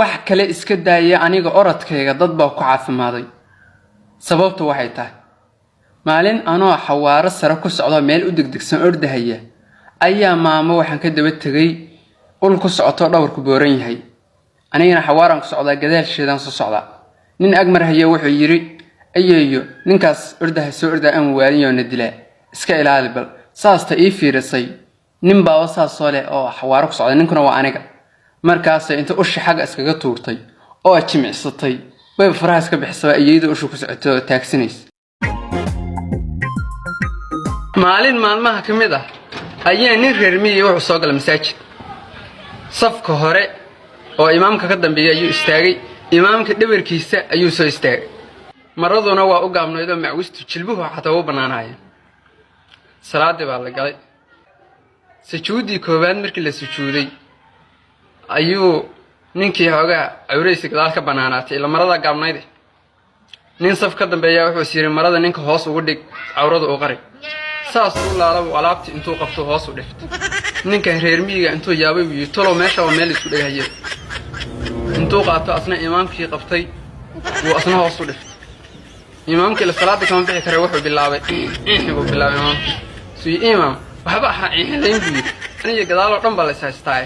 wax kale iska daaya aniga orodkayga dad baa ku caafimaaday sababtu waxay tahay maalin anoo xawaaro sare ku socdo meel u degdegsan ordahaya ayaa maamo waxaan ka daba tagay ul ku socoto dhawrku booran yahay anigana xawaaran ku socdaa gadaasheedan soo socda nin agmar haya wuxuu yiri ayeeyo ninkaas ordaha soo ordaa aan waaliyo na dilaa iska ilaali bal saasta ii fiirisay nin baa wasaas soo leh oo xawaaro ku socda ninkuna waa aniga markaas inta ushi xaga iskaga tuurtay oo jimicsatay way faraha iska bixisay ayeeyada ushu ku socoto taagsineys maalin maalmaha kamid ah ayaa nin reer miyi wuxuu soo galay masaajid safka hore oo imaamka ka dambeeyay ayuu istaagay imaamka dhabarkiisa ayuu soo istaagay maraduna waa u gaabnaydo macwistu jilbuhu xataa u banaanaayeen salaadii baa la galay sujuudii koobaad markii la sujuuday ayuu ninkii hoogaa cawreysi gadaal ka banaanaatay ila marada gaabnayde nin saf ka dambeeya wuxuu siiyay marada ninka hoos ugu dhig cawrada u qari saas uu laalabu alaabti intuu qabto hoos u dhiftay ninka reer miyiga intuu yaabay wuu tolo meesha oo meel isku dhagahayay intuu qaato asna imaamkii qabtay wuu asna hoos u dhiftay imaamkii la salaada kama bixi karay wuxuu bilaabay imaamkii si imaam waxba aha in layn buu aniga gadaal oo dhan baa la isaastay